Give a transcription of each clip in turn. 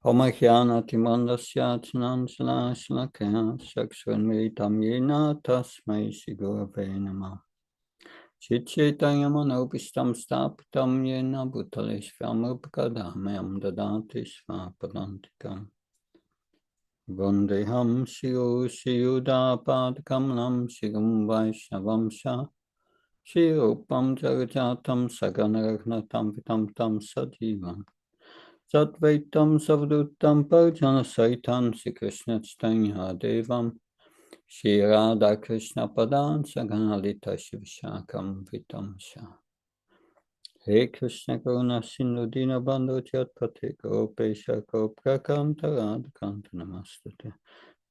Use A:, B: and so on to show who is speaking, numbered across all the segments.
A: Omahyanatimandasyatsanansalashilakaya Saksvanmritam yena tasmai sigurave namah. Chitchaitanyamanopistam stapitam yena bhutaleshvamupakadamayam dadati svapadantikam. Vandeham shiyo shiyudapadakamanam shigam vaishnavamsha shirupam jagajatam saganaragnatam vitam tam sajivam. Satvaitam Savdutam Parjana Saitam Sri Krishna Chaitanya Devam Shri Radha Krishna Padan Saganalita Shivashakam Vitamsha He Krishna Karuna Sindhu Dina Bandhu Jatpate Gopesha Goprakam Tarad Kanta Namastate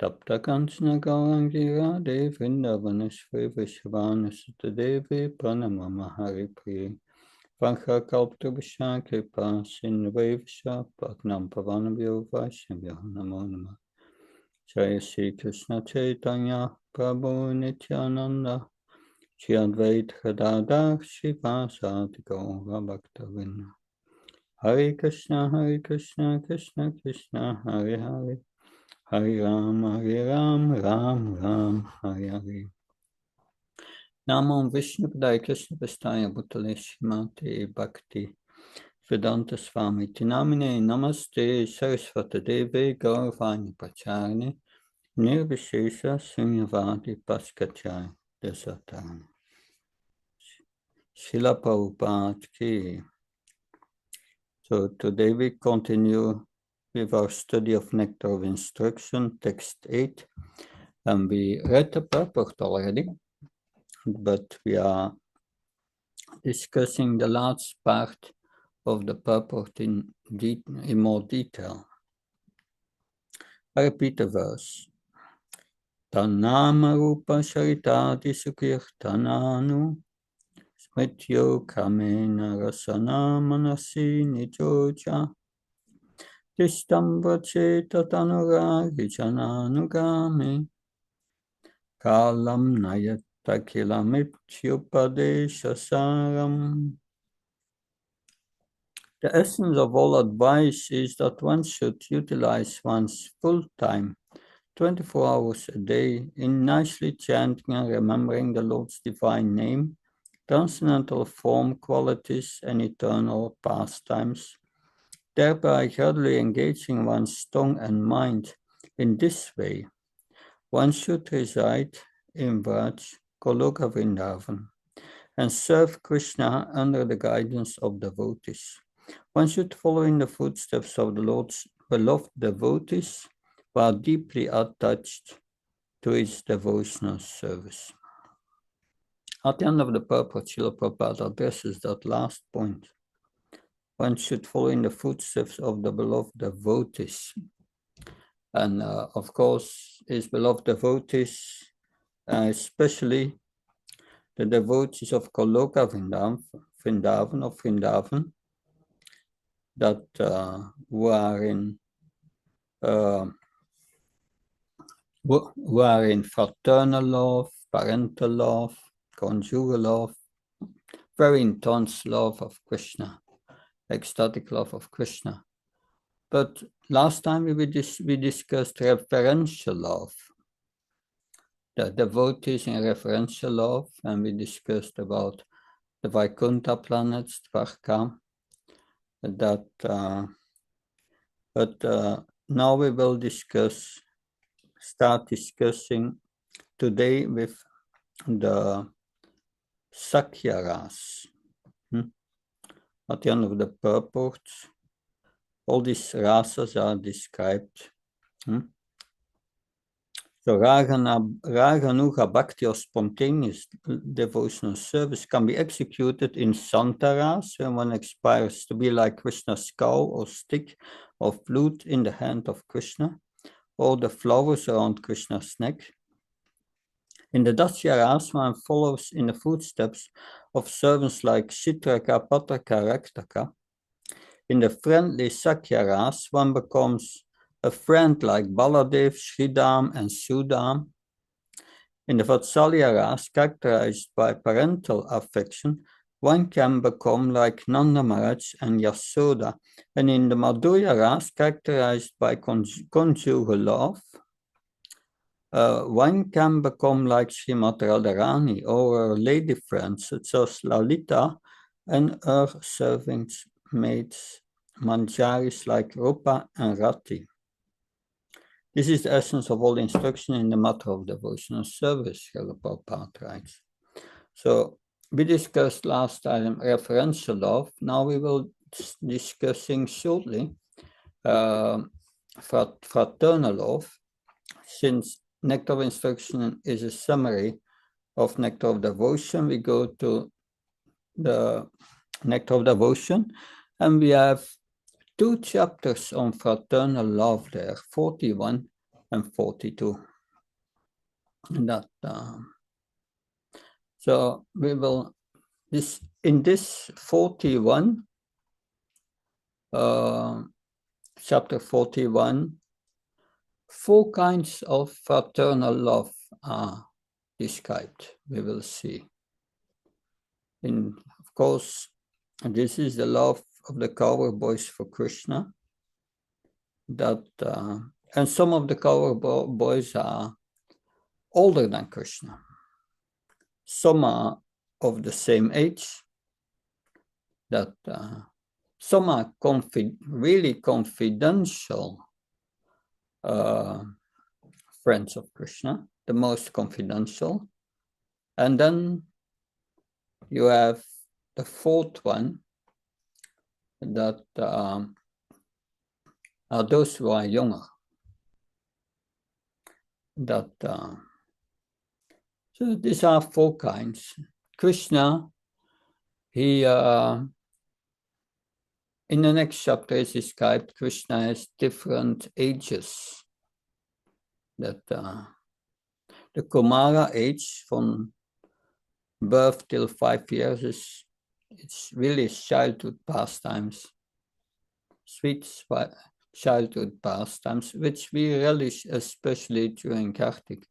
A: Tapta Kanchana Gaurangi Radhe Vrindavaneshwari Vishavana Sutta Devi Pranamama Hari Priya Vancha Kalptrubhasha Kripa Sindhavesha Patnam Pavanabhyo Vaishnavya Namo Namah Jaya Sri Krishna Chaitanya Prabhu Nityananda Shri Advaita Gadadhar Shivasati Gaura Bhaktavinda Hare Krishna Krishna Krishna Hare Hare Hare Ram Ram Hare Hare Namo Vishnu Padaya Krishna Vistaya Bhutale Shrimate Bhakti Vedanta Swami Tinamine Namaste Saraswata Deve Gauravani Pacharne Nirvishesha Sunyavadi Paskachai Desatani Srila Prabhupada Ki. So today we continue with our study of Nectar of Instruction, text 8. And we read the purport already, but we are discussing the last part of the purport in more detail. I repeat the verse. Tanama rupa sharitati sukirtananu smityo kamena rasana manasi nijoja tistamba cheta tanuragi jananugami kalam nayata kilamithyupadesha saram. The essence of all advice is that one should utilize one's full time, 24 hours a day, in nicely chanting and remembering the Lord's divine name, transcendental form, qualities, and eternal pastimes, thereby gradually engaging one's tongue and mind. In this way, one should reside in Vraj, Goloka Vrindavan, and serve Krishna under the guidance of devotees. One should follow in the footsteps of the Lord's beloved devotees while deeply attached to his devotional service. At the end of the purport, Srila Prabhupada addresses that last point. One should follow in the footsteps of the beloved devotees. And of course, his beloved devotees, especially the devotees of Goloka Vrindavan, that who are in fraternal love, parental love, conjugal love, very intense love of Krishna, ecstatic love of Krishna. But last time we discussed referential love, the devotees in referential love, and we discussed about the Vaikuntha planets, Dvarka, that, but now we will start discussing today with the Sakya Ras. At the end of the purport, all these rasas are described. So Raganuga Bhakti, or spontaneous devotional service, can be executed in Santaras, when one aspires to be like Krishna's cow or stick or flute in the hand of Krishna, or the flowers around Krishna's neck. In the Dasyaras, one follows in the footsteps of servants like Chitraka, Patraka, Raktaka. In the friendly Sakyaras, one becomes a friend like Baladev, Sridham, and Sudam. In the Vatsalya Ras, characterized by parental affection, one can become like Nanda Maharaj and Yasoda. And in the Madhurya Ras, characterized by conjugal love, one can become like Srimati Radharani or her lady friends, such as Lalita and her servants maids, manjaris like Rupa and Rati. This is the essence of all instruction in the matter of devotional service, Srila Prabhupada writes. So we discussed last time referential love. Now we will discussing shortly fraternal love, since Nectar of Instruction is a summary of Nectar of Devotion. We go to the Nectar of Devotion, and we have 2 chapters on fraternal love there, 41 and 42. And that, so we will, in this 41, chapter 41, 4 kinds of fraternal love are described, we will see. And of course, this is the love of the cowboys for Krishna. That and some of the cowboys are older than Krishna. Some are of the same age. That some are really confidential friends of Krishna, the most confidential. And then you have the 4th one, that are those who are younger. That so these are 4 kinds. Krishna, he in the next chapter is described, Krishna has different ages. That the Kumara age from birth till 5 years it's really childhood pastimes, sweet childhood pastimes, which we relish especially during Kartik.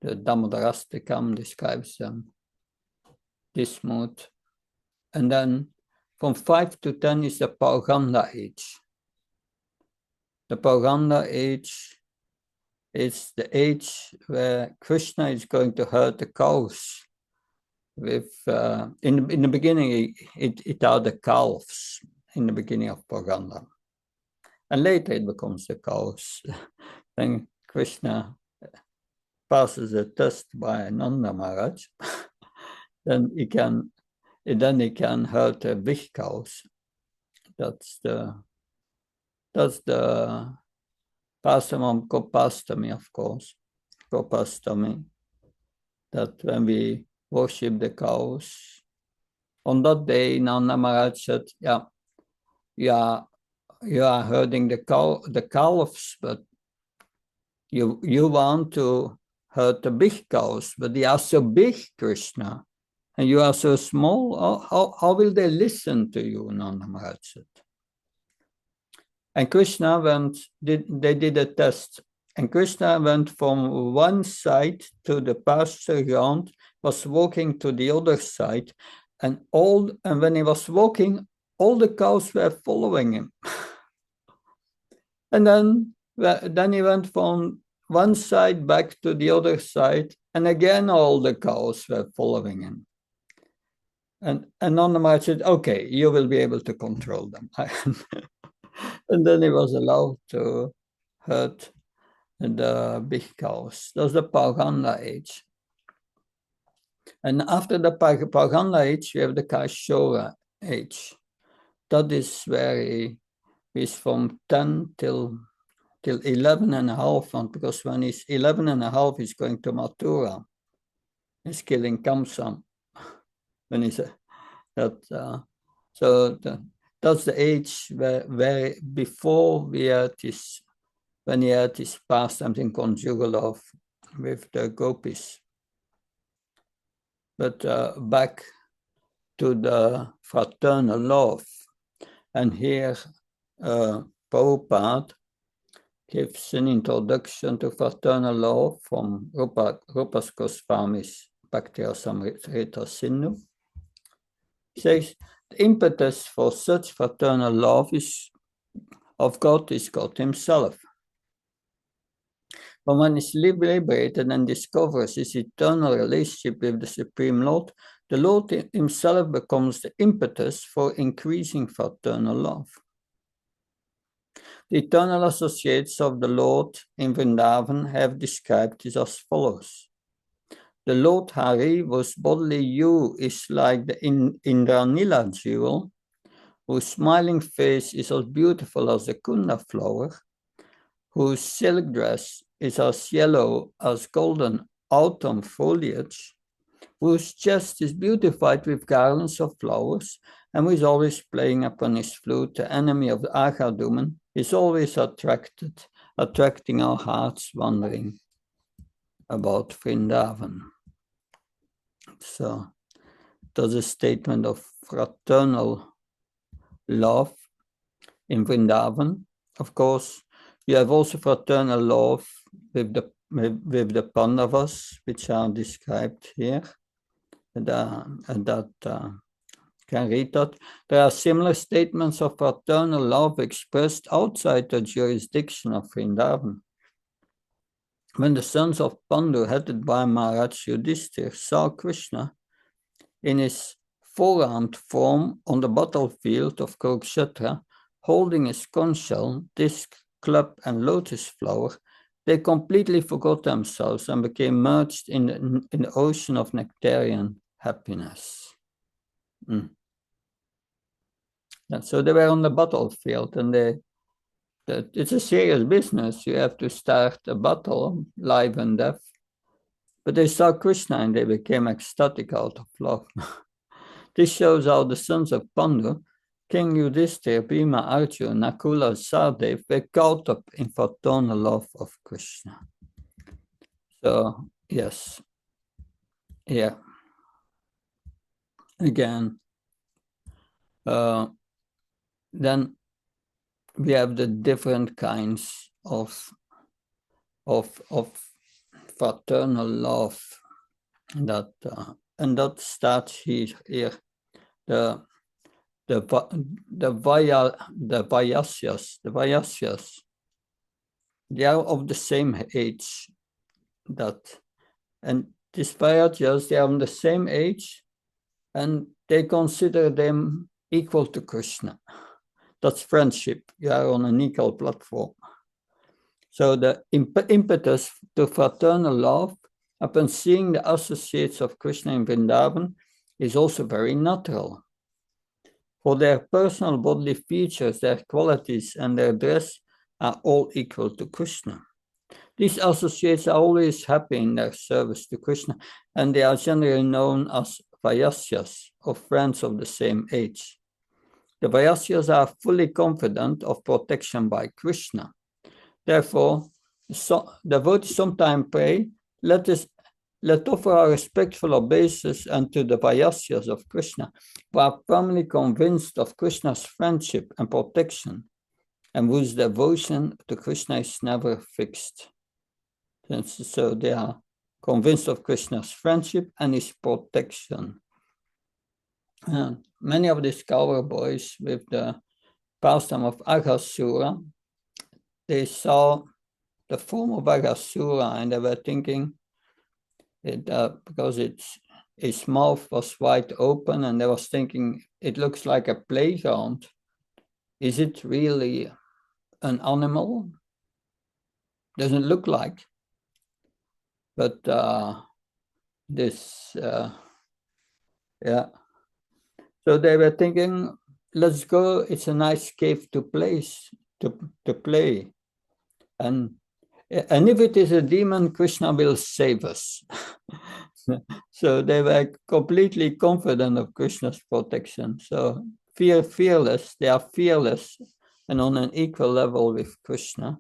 A: The Damodarastakam describes them, this mood. And then from 5 to 10 is the Pauganda age. The Pauganda age is the age where Krishna is going to herd the cows. With in the beginning, it are the calves in the beginning of Pauganda. And later it becomes the cows. Then Krishna passes a test by Nanda Maharaj. then he can herd the big cows. That's the pastime of Gopastami, of course. Gopastami. That when we worship the cows, on that day, Nanda Maharaj said, you are herding the calves, but you want to herd the big cows, but they are so big, Krishna, and you are so small. How will they listen to you, Nanda Maharaj said. And Krishna they did a test. And Krishna went from one side to the pasture ground, was walking to the other side, and when he was walking, all the cows were following him. And then he went from one side back to the other side, and again all the cows were following him. And Nanda Maharaj said, okay, you will be able to control them. And then he was allowed to herd the big cows. That's the Pauganda age. And after the Pauganda age, we have the Kaishora age. That is where he is from 10 till 11 and a half, because when he's 11 and a half, he's going to Mathura. He's killing Kamsa. When he's that's the age where before we had this, when he had his pastimes in conjugal love with the gopis. But back to the fraternal love, and here Prabhupada gives an introduction to fraternal love from Rupa Goswami's Bhakti Rasamrita Sindhu. says the impetus for such fraternal love of God is God himself. When one is liberated and discovers his eternal relationship with the Supreme Lord, the Lord himself becomes the impetus for increasing fraternal love. The eternal associates of the Lord in Vrindavan have described this as follows. The Lord Hari, whose bodily hue is like the Indranila jewel, whose smiling face is as beautiful as the Kunda flower, whose silk dress is as yellow as golden autumn foliage, whose chest is beautified with garlands of flowers, and who is always playing upon his flute, the enemy of the Agaduman, is always attracting our hearts wandering about Vrindavan. So that's a statement of fraternal love in Vrindavan. Of course, you have also fraternal love with the Pandavas, which are described here. Can read that. There are similar statements of fraternal love expressed outside the jurisdiction of Vrindavan. When the sons of Pandu, headed by Maharaj Yudhishthira, saw Krishna in his four-armed form on the battlefield of Kurukshetra, holding his conch shell, disc, club, and lotus flower, they completely forgot themselves and became merged in the ocean of nectarian happiness. And so they were on the battlefield, and it's a serious business. You have to start a battle, life and death. But they saw Krishna and they became ecstatic out of love. This shows how the sons of Pandu, King Yudhishthira, Bhima, Arjuna, Nakula, Sahadev, were caught up in fraternal love of Krishna. So, yes. Yeah. Again, then we have the different kinds of fraternal love that and that starts here. The Vayasyas, they are of the same age. And these Vayasyas, they are of the same age, and they consider them equal to Krishna. That's friendship. You are on an equal platform. So the impetus to fraternal love upon seeing the associates of Krishna in Vrindavan is also very natural. For their personal bodily features, their qualities, and their dress are all equal to Krishna. These associates are always happy in their service to Krishna, and they are generally known as Vayasyas, or friends of the same age. The Vayasyas are fully confident of protection by Krishna. Therefore, devotees sometimes pray, let offer our respectful obeisance unto the Vayasyas of Krishna, who are firmly convinced of Krishna's friendship and protection, and whose devotion to Krishna is never fixed. So they are convinced of Krishna's friendship and his protection. And many of these cowboys with the pastime of Aghasura, they saw the form of Aghasura and they were thinking, because its mouth was wide open, and they was thinking, it looks like a playground. Is it really an animal? Doesn't look like. But yeah. So they were thinking, let's go. It's a nice cave to play. And if it is a demon, Krishna will save us. So they were completely confident of Krishna's protection. So fearless, they are fearless and on an equal level with Krishna.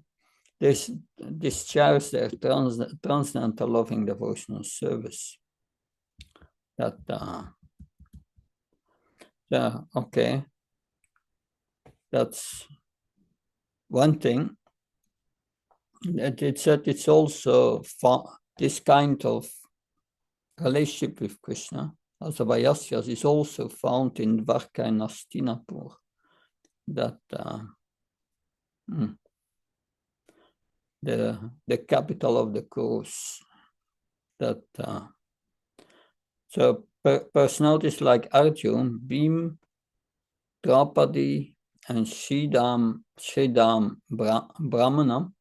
A: They discharge their transcendental loving devotional service. Okay. That's one thing. It said it's also this kind of relationship with Krishna also Vayasyas, is also found in Dwarka and Hastinapur. That the capital of the Kurus. That so personalities like Arjun, Bhim, Draupadi, and Sridham Brahmana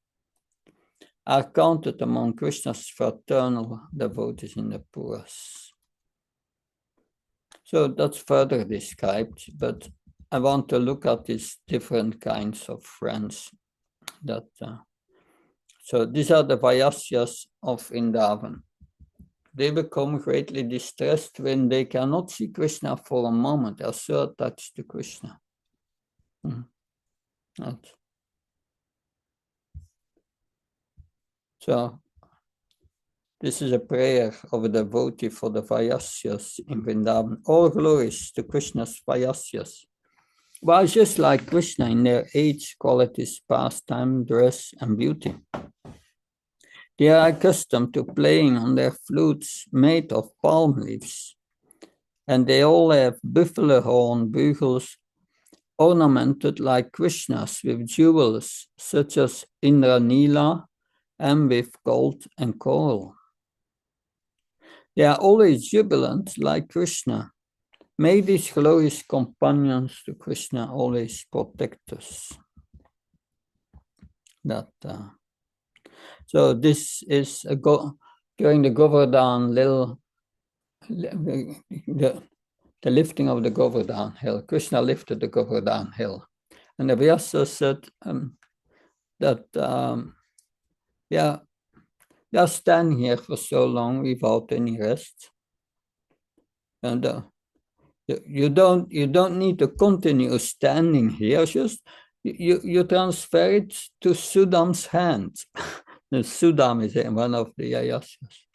A: are counted among Krishna's fraternal devotees in the Puras. So that's further described, but I want to look at these different kinds of friends. That so these are the Vayasyas of Vrindavan. They become greatly distressed when they cannot see Krishna for a moment. They are so attached to Krishna. So this is a prayer of a devotee for the Vayasyas in Vrindavan. All glories to Krishna's Vayasyas. Well, just like Krishna in their age, qualities, pastime, dress, and beauty. They are accustomed to playing on their flutes made of palm leaves, and they all have buffalo horn bugles ornamented like Krishna's with jewels such as Indranila and with gold and coral. They are always jubilant like Krishna. May these glorious companions to Krishna always protect us. So this is during the Govardhan the lifting of the Govardhan hill. Krishna lifted the Govardhan hill. And the Vyasa said that just stand here for so long without any rest. And you don't need to continue standing here. Just you transfer it to Sudam's hand. Sudam is one of the Yayasas.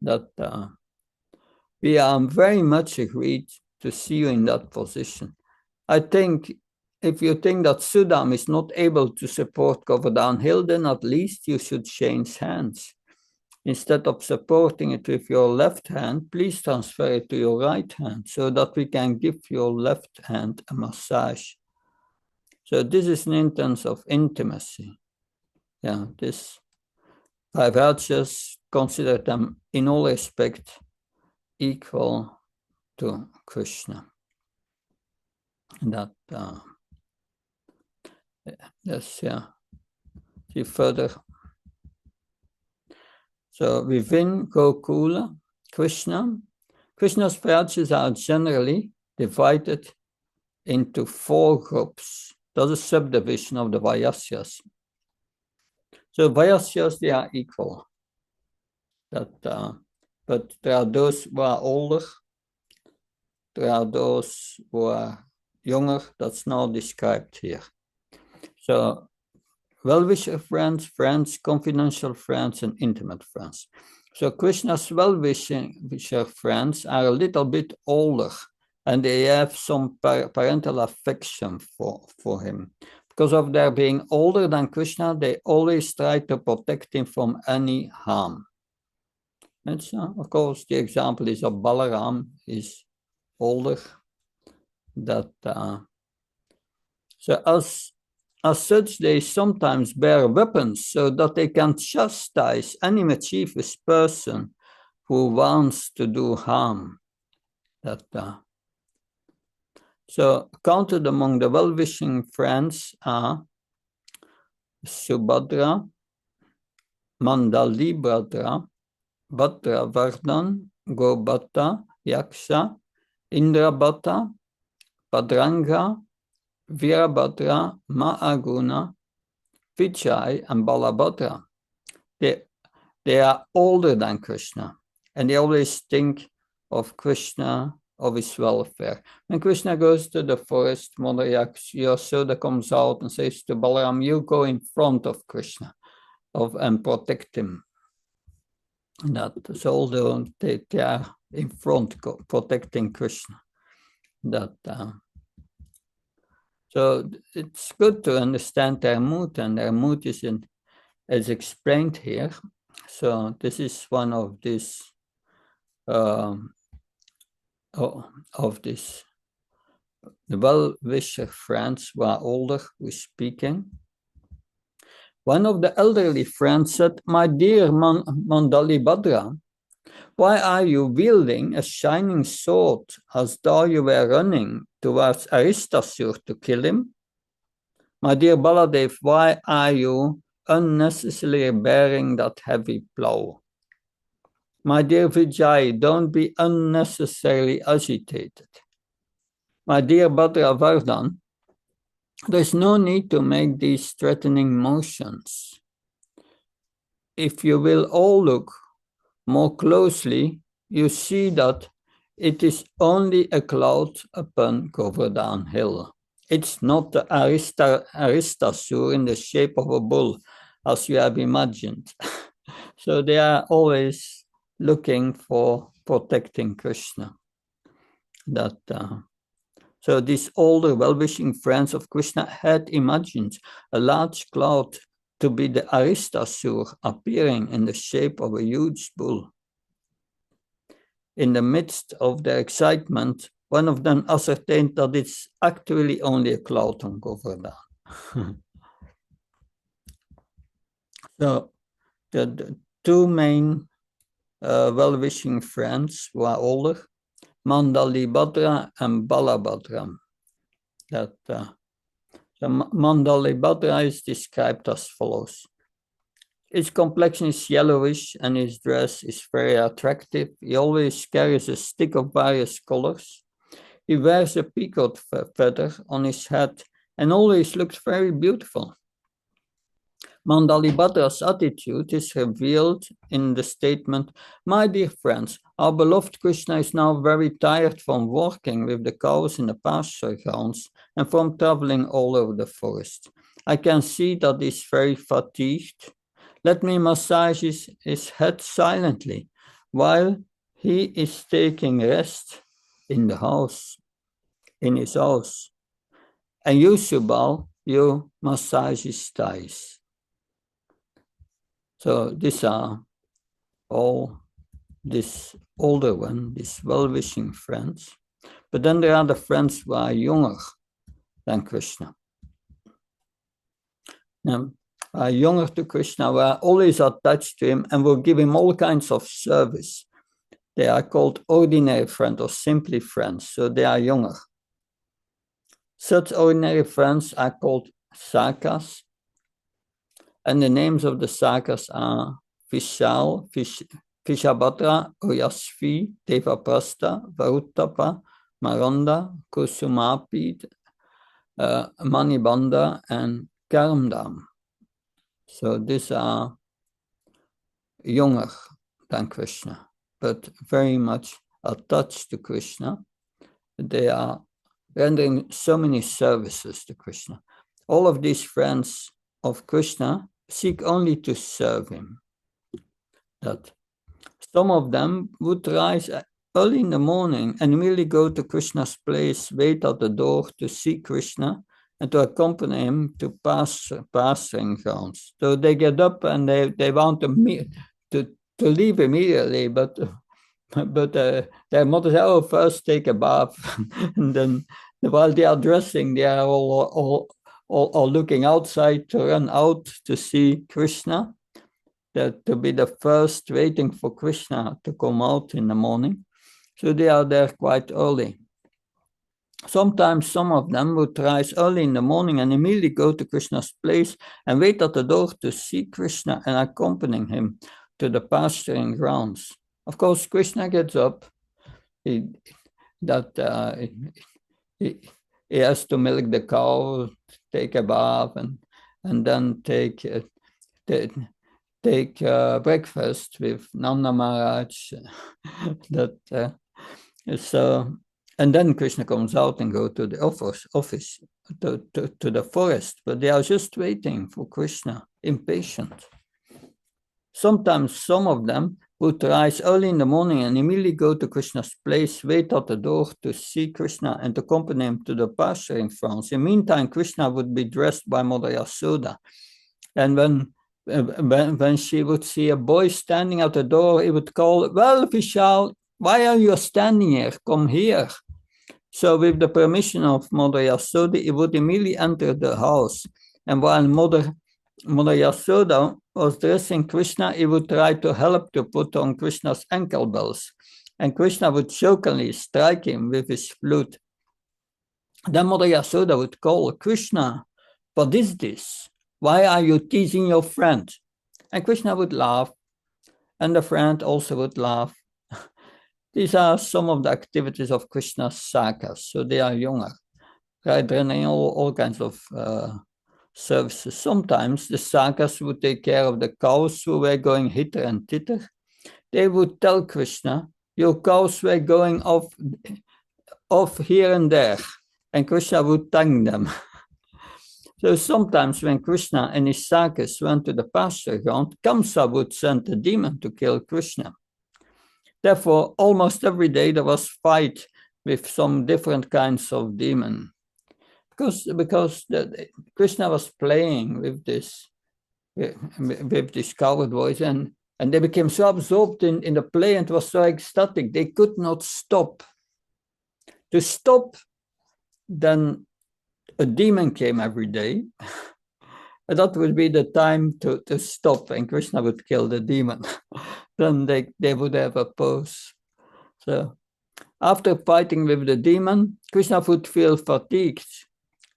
A: That we are very much agreed to see you in that position. I think if you think that Sudam is not able to support Govardhan Hill, then at least you should change hands. Instead of supporting it with your left hand, please transfer it to your right hand so that we can give your left hand a massage. So this is an instance of intimacy. Yeah, this Vairyagyas consider them in all respects equal to Krishna. And that yes, yeah. See further. So within Gokula, Krishna's Vairyagyas are generally divided into 4 groups. That's a subdivision of the Vayasyas. So Vayasyas, they are equal. But there are those who are older. There are those who are younger. That's now described here. So well-wisher friends, confidential friends, and intimate friends. So Krishna's well-wisher friends are a little bit older, and they have some parental affection for him. Because of their being older than Krishna, they always try to protect him from any harm. And so, of course, the example is of Balaram, is older. So as such, they sometimes bear weapons so that they can chastise any mischievous person who wants to do harm. So counted among the well-wishing friends are Subhadra, Mandalibhadra, Bhadravardhan, Gobhata, Yaksha, Indrabhata, Bhadrangha, Virabhadra, Mahaguna, Vijay, and Balabhadra. They are older than Krishna, and they always think of Krishna, of his welfare. When Krishna goes to the forest, Mother Yashoda comes out and says to Balaram, you go in front of Krishna and protect him. So although they are in front protecting Krishna. So it's good to understand their mood, and their mood is explained here. So this is one of these of this. The well-wisher friends were older who speaking. One of the elderly friends said, "My dear Mandalibhadra, why are you wielding a shining sword as though you were running towards Aristasur to kill him? My dear Baladev, why are you unnecessarily bearing that heavy plow? My dear Vijay, don't be unnecessarily agitated. My dear Bhadravardhan, there's no need to make these threatening motions. If you will all look more closely, you see that it is only a cloud upon Govardhan Hill. It's not the Aristasur in the shape of a bull, as you have imagined." So they are always looking for protecting Krishna. So these older well-wishing friends of Krishna had imagined a large cloud to be the Aristasur appearing in the shape of a huge bull. In the midst of their excitement, one of them ascertained that it's actually only a cloud on Govardhan. So the two main well-wishing friends were older, Mandalibhadra and Balabhadra. Mandalibhadra is described as follows. His complexion is yellowish and his dress is very attractive. He always carries a stick of various colors. He wears a peacock feather on his head and always looks very beautiful. Mandalibhadra's attitude is revealed in the statement, "My dear friends, our beloved Krishna is now very tired from working with the cows in the pasture grounds and from traveling all over the forest. I can see that he is very fatigued. Let me massage his head silently while he is taking rest in his house. And you, Subal, you massage his thighs." So these are all this older one, these well-wishing friends. But then there are the friends who are younger than Krishna. Now, younger to Krishna were always attached to him and will give him all kinds of service. They are called ordinary friends or simply friends, so they are younger. Such ordinary friends are called sakas, and the names of the sakas are Vishal, Vishabhadra, Oyasvi, Devaprastha, Varuttapa, Maronda, Kusumapid, Manibanda, and Karamdam. So these are younger than Krishna, but very much attached to Krishna. They are rendering so many services to Krishna. All of these friends of Krishna seek only to serve him. That some of them would rise early in the morning and immediately go to Krishna's place, wait at the door to see Krishna and to accompany him to pasturing grounds. So they get up and they want to leave immediately, but their mother says, "Oh, first take a bath," and then while they are dressing, they are all looking outside to run out to see Krishna, to be the first waiting for Krishna to come out in the morning. So they are there quite early. Sometimes some of them would rise early in the morning and immediately go to Krishna's place and wait at the door to see Krishna and accompany him to the pasturing grounds. Of course, Krishna gets up. He has to milk the cow, take a bath, and then take breakfast with Nanda Maharaj. And then Krishna comes out and go to the office to the forest. But they are just waiting for Krishna, impatient. Sometimes some of them would rise early in the morning and immediately go to Krishna's place, wait at the door to see Krishna and accompany him to the pasturing grounds. In the meantime, Krishna would be dressed by Mother Yasoda. And when she would see a boy standing at the door, he would call, "Well, Vishal, Why are you standing here? Come here. So with the permission of Mother Yasoda, he would immediately enter the house. And while Mother Yasoda was dressing Krishna, he would try to help to put on Krishna's ankle bells. And Krishna would jokingly strike him with his flute. Then Mother Yasoda would call, Krishna, what is this? Why are you teasing your friend? And Krishna would laugh, and the friend also would laugh. These are some of the activities of Krishna's sakas, so they are younger, right? Running all kinds of services. Sometimes the sakas would take care of the cows who were going hither and thither. They would tell Krishna, your cows were going off here and there, and Krishna would thank them. So sometimes when Krishna and his sakas went to the pasture ground, Kamsa would send a demon to kill Krishna. Therefore, almost every day there was fight with some different kinds of demon. Because Krishna was playing with this coward voice, and they became so absorbed in the play and was so ecstatic, they could not stop. To stop, then a demon came every day. And that would be the time to stop, and Krishna would kill the demon. Then they would have a pause. So after fighting with the demon, Krishna would feel fatigued.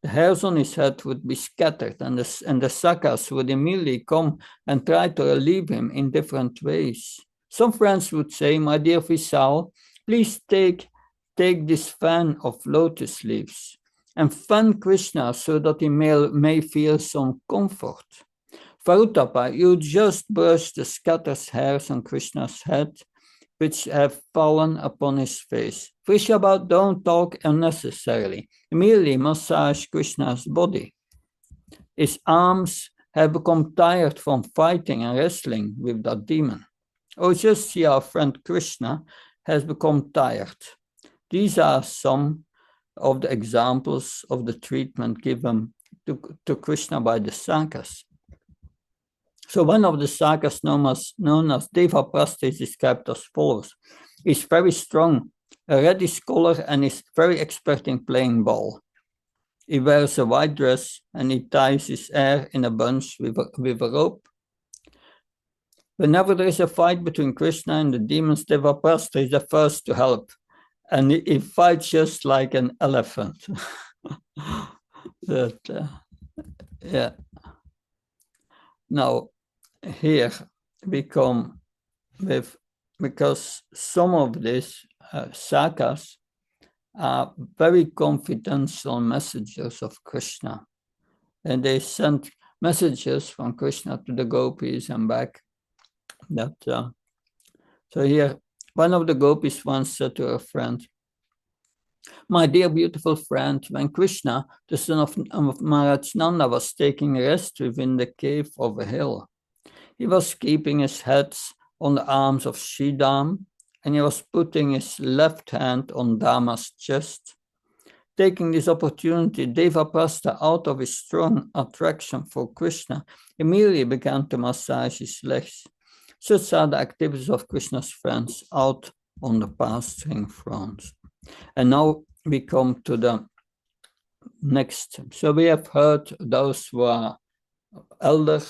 A: The hairs on his head would be scattered, and the sakas would immediately come and try to relieve him in different ways. Some friends would say, my dear Vishal, please take this fan of lotus leaves and fan Krishna so that he may feel some comfort. Varutapa, you just brush the scattered hairs on Krishna's head, which have fallen upon his face. Vrishabha, don't talk unnecessarily. Immediately massage Krishna's body. His arms have become tired from fighting and wrestling with that demon. Oh, just see our friend Krishna has become tired. These are some of the examples of the treatment given to Krishna by the sakas. So one of the sakas known as Devaprastha is described as follows. He's very strong, a reddish scholar, and is very expert in playing ball. He wears a white dress and he ties his hair in a bunch with a rope. Whenever there is a fight between Krishna and the demons, Devaprastha is the first to help. And he fights just like an elephant. Yeah. Now, here we come with, because some of these sakas are very confidential messengers of Krishna. And they sent messages from Krishna to the gopis and back. So here, one of the gopis once said to her friend, my dear beautiful friend, when Krishna, the son of Maharaj Nanda, was taking rest within the cave of a hill, he was keeping his head on the arms of Sridham, and he was putting his left hand on Dama's chest. Taking this opportunity, Devaprastha, out of his strong attraction for Krishna, immediately began to massage his legs. Such are the activities of Krishna's friends out on the pasturing fronts. And now we come to the next. So we have heard those who are elder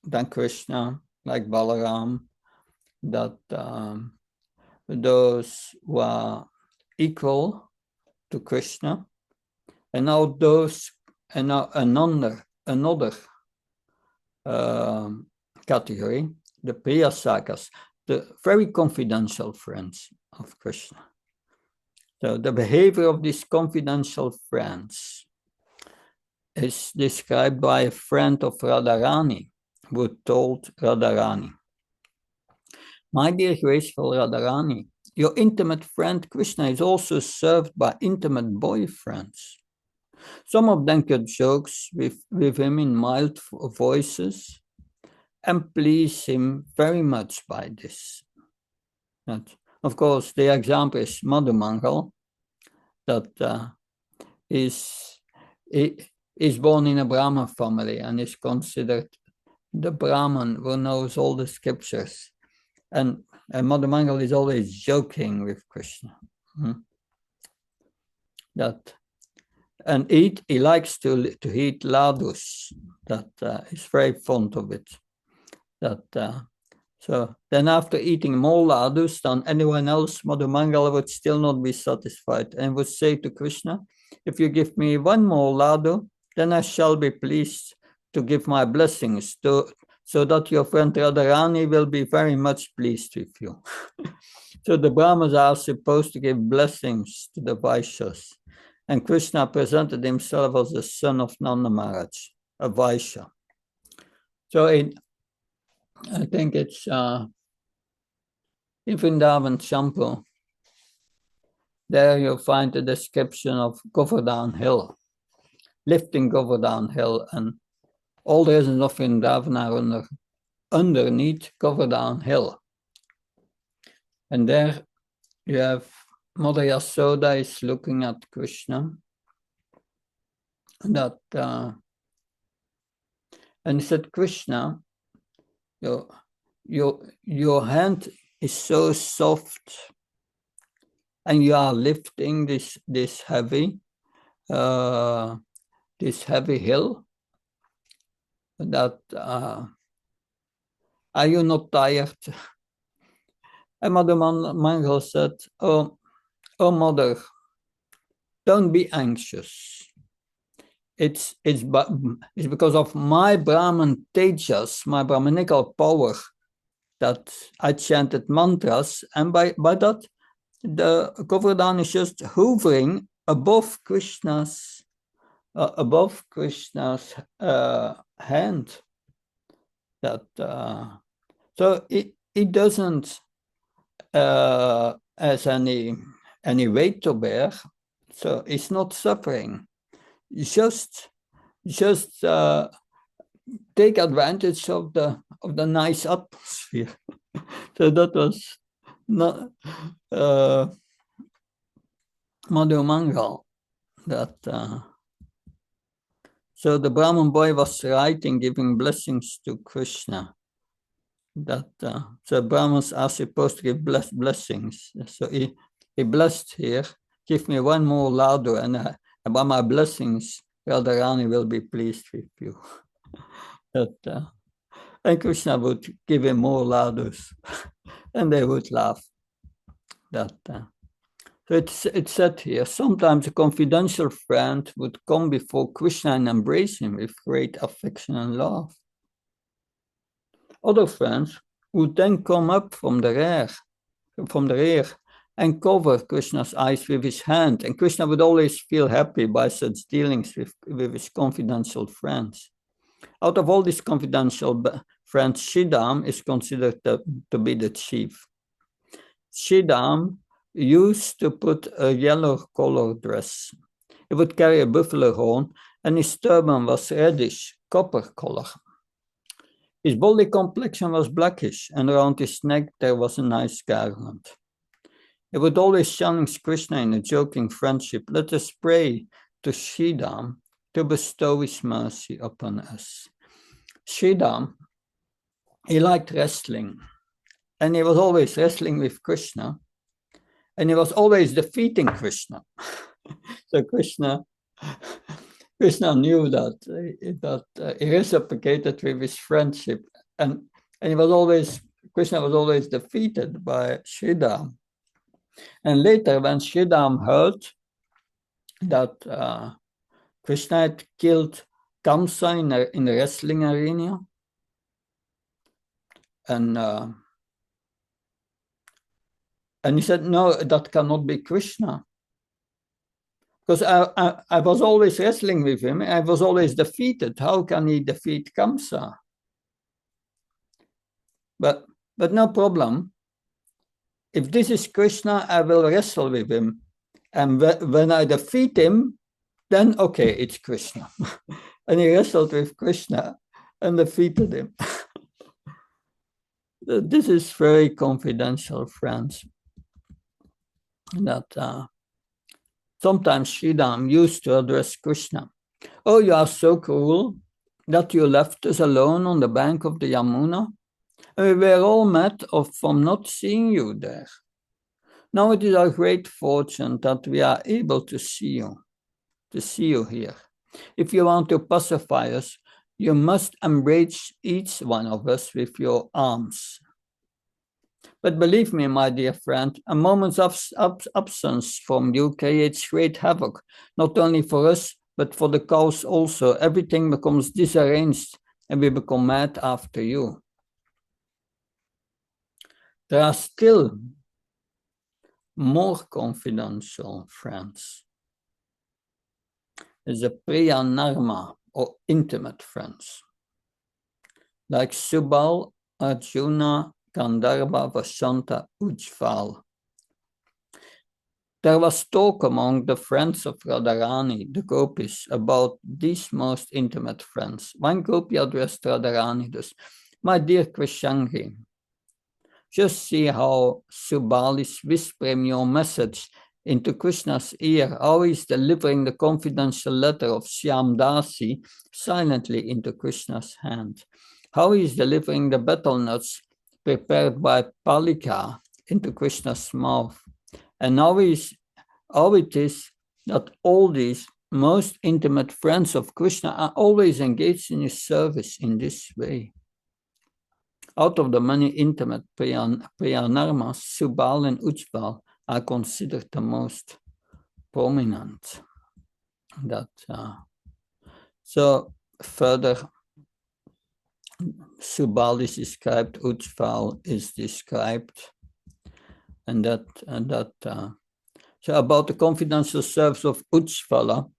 A: than Krishna, like Balaram, that those who are equal to Krishna, and now those, and now another category, the Priya Sakas, the very confidential friends of Krishna. So the behavior of these confidential friends is described by a friend of Radharani, who told Radharani, my dear graceful Radharani, your intimate friend Krishna is also served by intimate boyfriends. Some of them cut jokes with him in mild voices and please him very much by this. Of course, the example is Madhumangal, that is born in a Brahman family and is considered the Brahman who knows all the scriptures. And Mother Mangal is always joking with Krishna. And he likes to eat ladus. He's very fond of it. So then after eating more ladus than anyone else, Mother Mangal would still not be satisfied and would say to Krishna, if you give me one more ladu, then I shall be pleased to give my blessings so that your friend Radharani will be very much pleased with you. So the Brahmanas are supposed to give blessings to the Vaishyas. And Krishna presented himself as the son of Nanda Maharaj, a Vaishya. So I think it's in Vrindavan Champu. There you'll find a description of Govardhan Hill, lifting Govardhan Hill, and all the residents of Vrindavan are underneath Govardhan Hill. And there you have Mother Yasoda is looking at Krishna. And he said, Krishna, your hand is so soft, and you are lifting this heavy hill, that are you not tired? And Mother Mangal said, oh Mother, don't be anxious. It's because of my Brahman tejas, my Brahmanical power, that I chanted mantras, and by that the Govardhan is just hovering above Krishna's hand. So it doesn't has any weight to bear, so it's not suffering. Just take advantage of the nice atmosphere. So that was not Madhu Mangal. So the Brahman boy was writing, giving blessings to Krishna. So Brahmins are supposed to give blessings. So he blessed here, give me one more ladu, and by my blessings, Radharani will be pleased with you. And Krishna would give him more ladus, and they would laugh. So it's said here, sometimes a confidential friend would come before Krishna and embrace him with great affection and love. Other friends would then come up from the rear and cover Krishna's eyes with his hand, and Krishna would always feel happy by such dealings with his confidential friends. Out of all these confidential friends, Shridam is considered to be the chief. Shridam used to put a yellow colored dress. He would carry a buffalo horn, and his turban was reddish, copper color. His body complexion was blackish, and around his neck there was a nice garland. He would always challenge Krishna in a joking friendship. Let us pray to Shridam to bestow his mercy upon us. Shridam, he liked wrestling, and he was always wrestling with Krishna, and he was always defeating Krishna. So Krishna knew that he reciprocated with his friendship, and Krishna was always defeated by Shridam. And later, when Shridam heard that Krishna had killed Kamsa in the wrestling arena, and he said, no, that cannot be Krishna. Because I was always wrestling with him. I was always defeated. How can he defeat Kamsa? But no problem. If this is Krishna, I will wrestle with him. And when I defeat him, then okay, it's Krishna. And he wrestled with Krishna and defeated him. This is very confidential, friends. Sometimes Shridam used to address Krishna. Oh, you are so cruel that you left us alone on the bank of the Yamuna, We were all mad from not seeing you there. Now it is our great fortune that we are able to see you here. If you want to pacify us, you must embrace each one of us with your arms. But believe me, my dear friend, a moment's absence from you creates great havoc, not only for us, but for the cows also. Everything becomes disarranged and we become mad after you. There are still more confidential friends. There's a Priya Narma, or intimate friends, like Subal, Arjuna, Gandharva, Vasanta, Ujjval. There was talk among the friends of Radharani, the gopis, about these most intimate friends. One gopi addressed Radharani thus, "My dear Krishangi, just see how Subal is whispering your message into Krishna's ear, how he is delivering the confidential letter of Shyam Dasi silently into Krishna's hand, how he is delivering the betel nuts prepared by Palika into Krishna's mouth, and how it is that all these most intimate friends of Krishna are always engaged in his service in this way. Out of the many intimate Priyanarmas, Subal and Ujjval are considered the most prominent." So further, Subal is described, Ujjval is described, so about the confidential service of Ujjvala,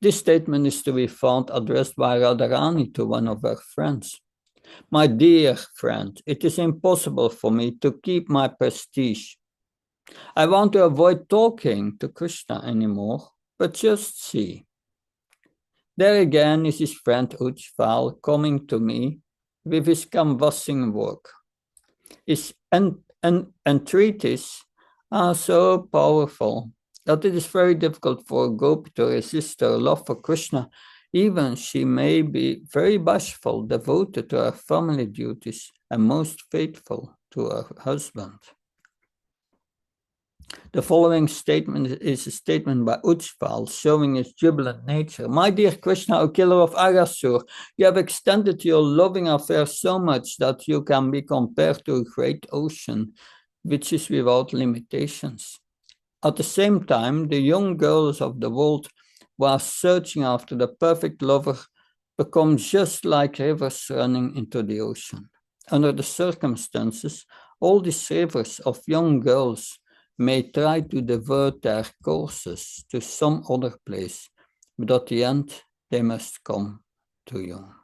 A: this statement is to be found addressed by Radharani to one of her friends. "My dear friend, it is impossible for me to keep my prestige. I want to avoid talking to Krishna anymore, but just see. There again is his friend Ujjval coming to me with his canvassing work. His entreaties are so powerful that it is very difficult for a gopi to resist her love for Krishna. Even she may be very bashful, devoted to her family duties, and most faithful to her husband." The following statement is a statement by Ujjval showing his jubilant nature. "My dear Krishna, O killer of Aghasur, you have extended your loving affair so much that you can be compared to a great ocean, which is without limitations. At the same time, the young girls of the world who are searching after the perfect lover become just like rivers running into the ocean. Under the circumstances, all these rivers of young girls may try to divert their courses to some other place, but at the end, they must come to you."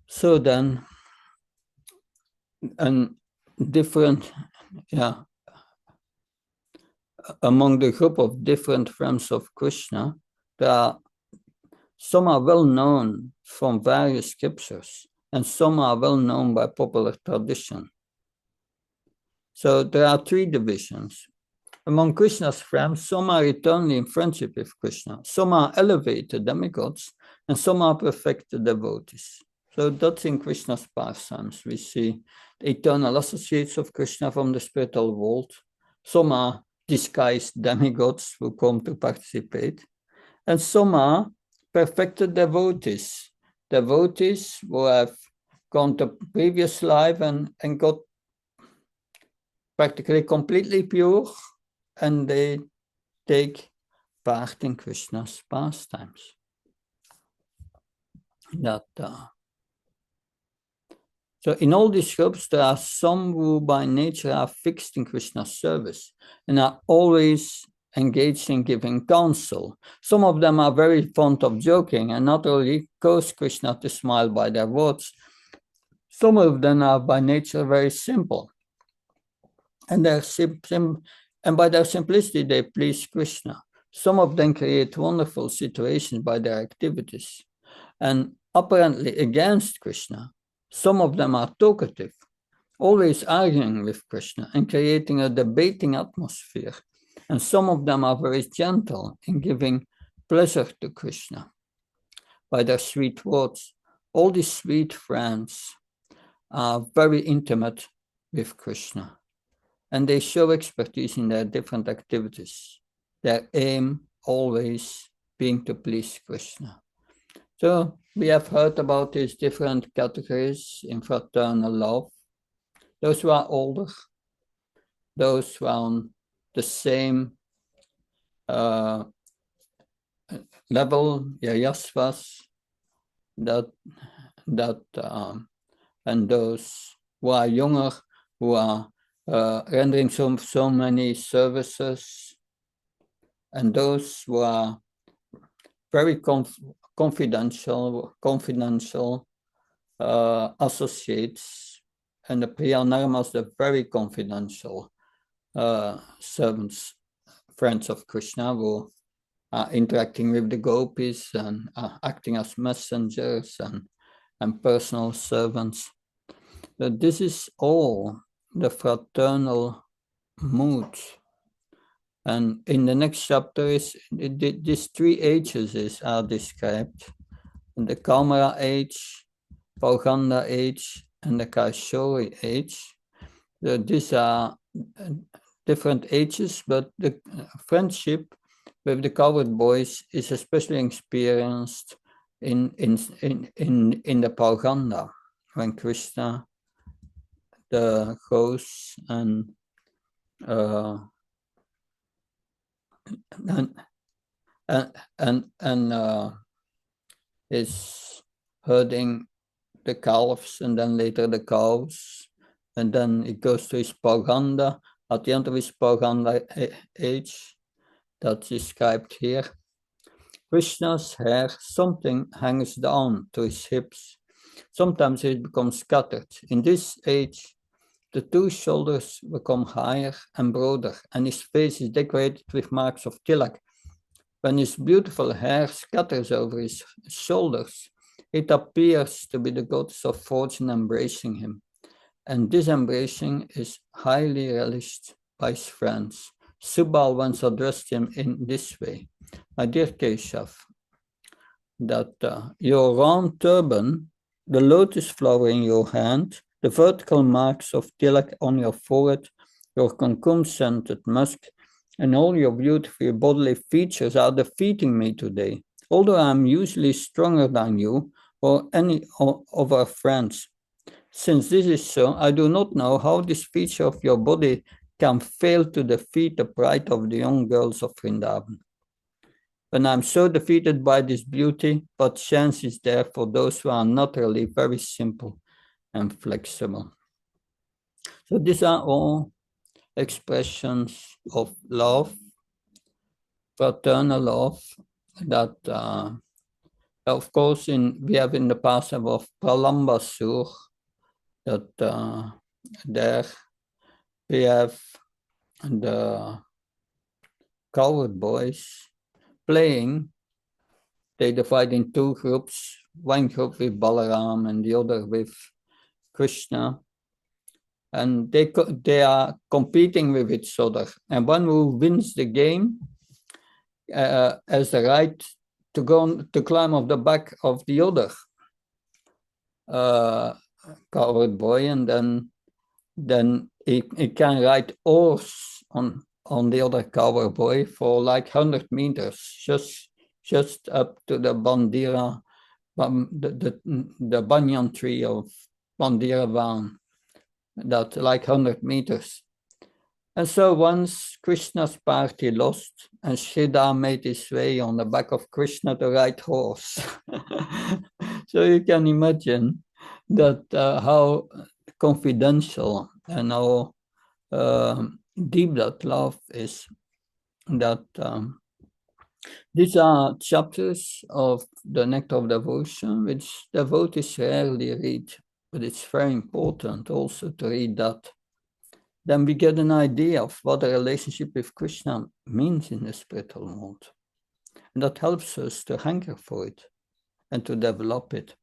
A: So then, among the group of different friends of Krishna, some are well known from various scriptures, and some are well known by popular tradition. So there are three divisions. Among Krishna's friends, some are eternally in friendship with Krishna, some are elevated demigods, and some are perfected devotees. So that's in Krishna's pastimes. We see the eternal associates of Krishna from the spiritual world. Some are disguised demigods who come to participate, and some are perfected devotees, devotees who have gone to previous life and got practically completely pure, and they take part in Krishna's pastimes. So in all these groups, there are some who by nature are fixed in Krishna's service and are always engaged in giving counsel. Some of them are very fond of joking and not only cause Krishna to smile by their words. Some of them are by nature very simple, and by their simplicity they please Krishna. Some of them create wonderful situations by their activities and apparently against Krishna. Some of them are talkative, always arguing with Krishna and creating a debating atmosphere. And some of them are very gentle in giving pleasure to Krishna. by their sweet words. All these sweet friends are very intimate with Krishna, and they show expertise in their different activities. Their aim always being to please Krishna. So we have heard about these different categories in fraternal love. Those who are older, those who are on the same level, yasvas, and those who are younger, who are rendering so many services, and those who are very confidential associates, and the Priyanarmas, the very confidential servants, friends of Krishna, who are interacting with the gopis and are acting as messengers and personal servants. But this is all the fraternal mood. And in the next chapter, these 3 ages are described. The Kamara age, Pauganda age, and the Kaishori age. These are different ages, but the friendship with the cowherd boys is especially experienced in the Pauganda, when Krishna goes and is herding the calves and then later the cows, and then it goes to his Pauganda. At the end of his Pauganda age, that's described here. Krishna's hair, something hangs down to his hips. Sometimes it becomes scattered. In this age, the 2 shoulders become higher and broader, and his face is decorated with marks of tilak. When his beautiful hair scatters over his shoulders, it appears to be the goddess of fortune embracing him. And this embracing is highly relished by his friends. Subal once addressed him in this way: "My dear Keshav, that your round turban, the lotus flower in your hand, the vertical marks of tilak on your forehead, your kumkum-scented musk, and all your beautiful bodily features are defeating me today. Although I am usually stronger than you or any of our friends. Since this is so, I do not know how this feature of your body can fail to defeat the pride of the young girls of Vrindavan. When I am so defeated by this beauty, what chance is there for those who are naturally very simple and flexible?" So these are all expressions of love, fraternal love, that of course we have in the passage of Pralambasur, that there we have the cowherd boys playing. They divide in 2 groups, one group with Balaram and the other with Krishna, and they are competing with each other, and one who wins the game has the right to climb off the back of the other cowherd boy, and then he can ride horse on the other cowherd boy for like 100 meters, just up to the bandira, the banyan tree of Bandiravan, that like 100 meters. And so once Krishna's party lost, and Sridhar made his way on the back of Krishna to ride horse. So you can imagine that how confidential and how deep that love is. That these are chapters of the Nectar of Devotion, which devotees rarely read, but it's very important also to read that. Then we get an idea of what a relationship with Krishna means in the spiritual world. And that helps us to hanker for it and to develop it.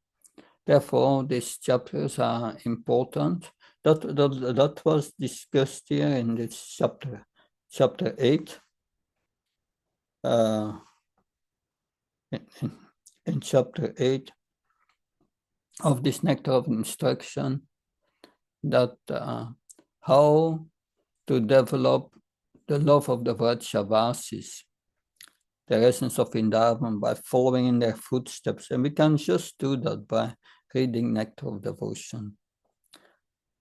A: Therefore, these chapters are important. That was discussed here in this chapter 8. in chapter 8 of this nectar of instruction, that how to develop the love of the Vrajavasis, the essence of Vrindavan, by following in their footsteps. And we can just do that by reading Nectar of Devotion.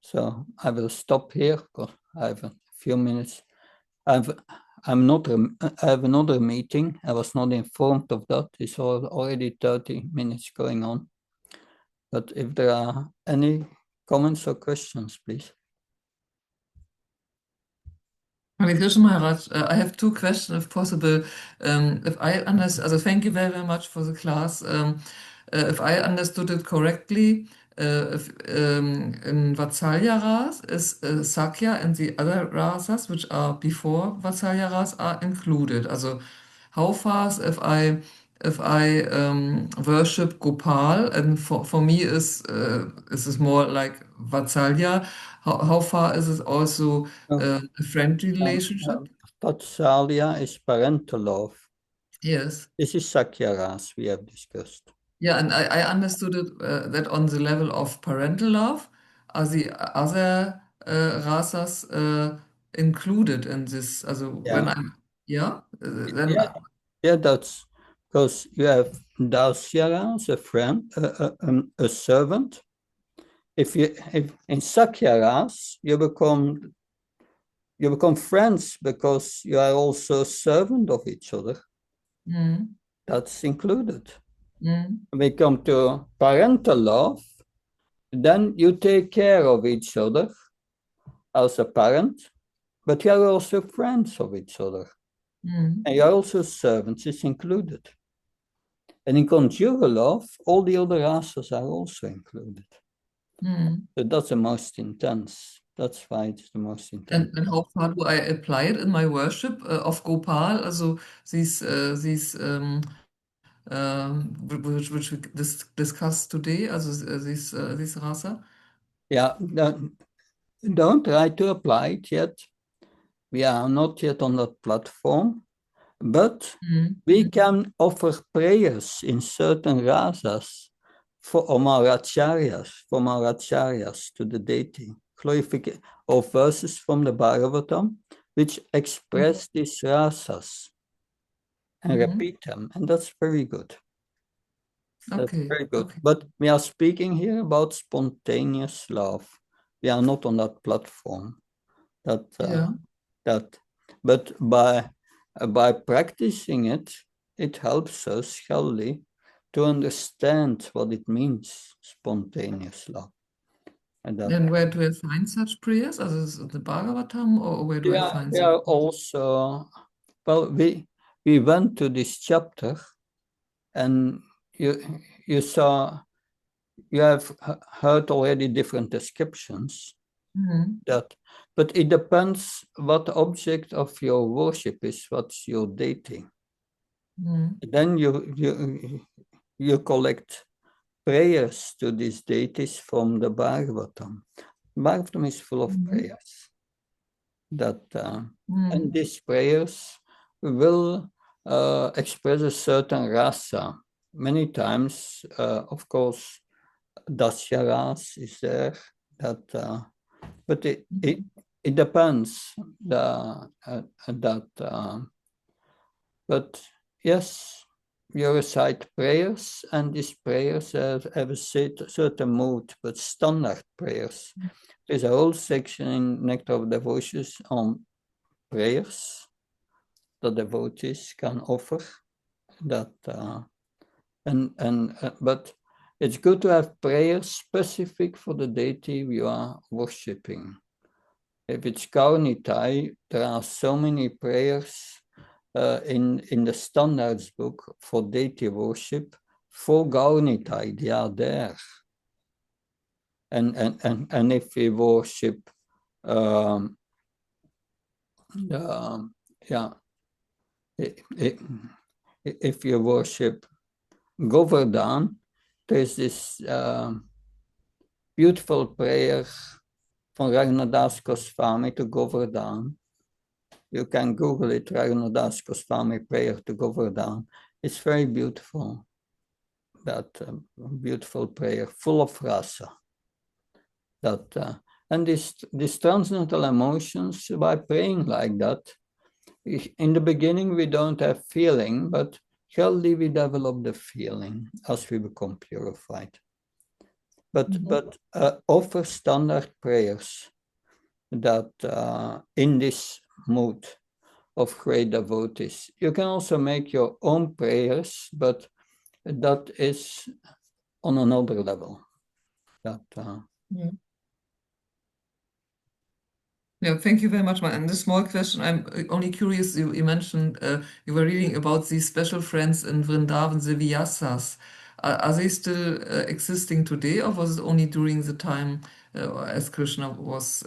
A: So I will stop here because I have a few minutes. I have another meeting. I was not informed of that. It's already 30 minutes going on. But if there are any comments or questions, please.
B: Hare Krishna Maharaj, I have two questions, if possible. If I understand, thank you very, very much for the class. If I understood it correctly, if in Vatsalya Ras is Sakya and the other rasas, which are before Vatsalya Ras, are included. Also, how fast if I worship Gopal, and for me is more like Vatsalya. How far is it also a friendly relationship?
A: Vatsalya is parental love.
B: Yes.
A: This is Sakya Ras we have discussed.
B: Yeah, and I understood it that on the level of parental love, are the other rasas included in this? Also, when
A: Yeah.
B: I'm, yeah, then,
A: Yeah, that's because you have Dasyara as a friend, a servant. If in Sakyaras you become friends because you are also a servant of each other.
B: mm,
A: That's included.
B: mm,
A: When we come to parental love, then you take care of each other as a parent, but you are also friends of each other.
B: mm,
A: And you are also servants, it's included. And in conjugal love, all the other rasas are also included.
B: mm.
A: So that's the most intense. That's why it's the most intense.
B: And how far do I apply it in my worship of Gopal? Also these which we discussed today, also these rasa.
A: Yeah, don't try to apply it yet. We are not yet on that platform, but
B: Mm,
A: we can offer prayers in certain rasas for our acharyas to the deity, glorification of verses from the Bhagavatam, which express these rasas and
B: mm.
A: repeat them, and that's very good. That's
B: Okay,
A: very good.
B: okay.
A: But we are speaking here about spontaneous love. We are not on that platform.
B: Yeah.
A: That, but by practicing it, it helps us, Shelly, to understand what it means, spontaneous love. And that
B: And where do I find such prayers? Also is it the Bhagavatam, or where do I find
A: they
B: them?
A: are also, well, we went to this chapter, and you saw, you have heard already different descriptions
B: Mm,
A: that, but it depends what the object of your worship is, what's your deity.
B: mm,
A: Then you collect prayers to these deities from the Bhagavatam. Bhagavatam is full of
B: mm,
A: prayers. That and
B: mm,
A: these prayers will express a certain rasa. Many times, of course, Dasyaras is there. That, but it depends. But yes, you recite prayers, and these prayers have a certain mood, but standard prayers. There's a whole section in Nectar of Devotions on prayers that devotees can offer. That but it's good to have prayers specific for the deity you are worshipping. If it's Kaunitai, there are so many prayers in the standards book for deity worship for Gaunitai, they are there. And if we worship, um, yeah, if you worship Govardhan, there's this beautiful prayer from Raghunadas Goswami to Govardhan. You can Google it, Raghunadas Goswami prayer to Govardhan. It's very beautiful. beautiful prayer, full of rasa. And these transcendental emotions, by praying like that, in the beginning we don't have feeling, but gradually we develop the feeling as we become purified. But offer standard prayers that in this mood of great devotees. You can also make your own prayers, but that is on another level.
B: Yeah, thank you very much. And a small question, I'm only curious, you mentioned you were reading about these special friends in Vrindavan, the Vyasas. Are they still existing today, or was it only during the time as Krishna was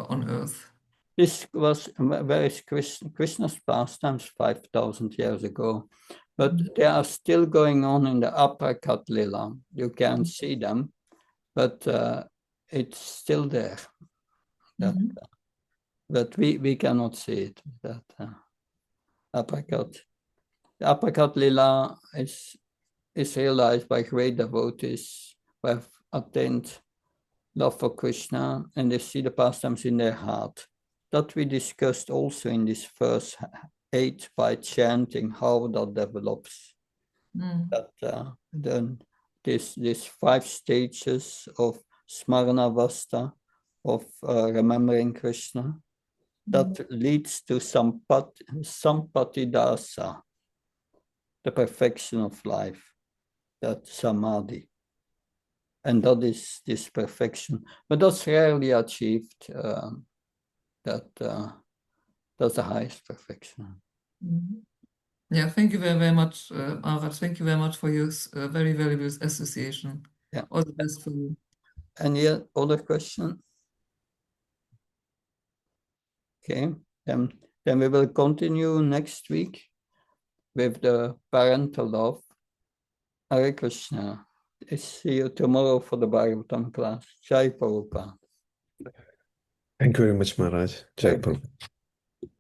B: on earth?
A: This was various Krishna's pastimes 5,000 years ago, but they are still going on in the upper Kat Lila. You can't see them, but it's still there. But we cannot see it. Uppercut. The uppercut lila is realized by great devotees who have attained love for Krishna and they see the pastimes in their heart. That we discussed also in this verse 8 by chanting how that develops. That then this 5 stages of smaranavasta, of remembering Krishna, that leads to sampatidasa, the perfection of life, that samadhi. And that is this perfection. But that's rarely achieved. That's the highest perfection.
B: Yeah, thank you very, very much, Maharaj. Thank you very much for your very valuable association.
A: Yeah.
B: All the best for you.
A: Any other question? Okay, then we will continue next week with the parental love. Hare Krishna. See you tomorrow for the Bhagavatam class. Jai Prabhupada.
C: Thank you very much, Maharaj. Jai Prabhupada.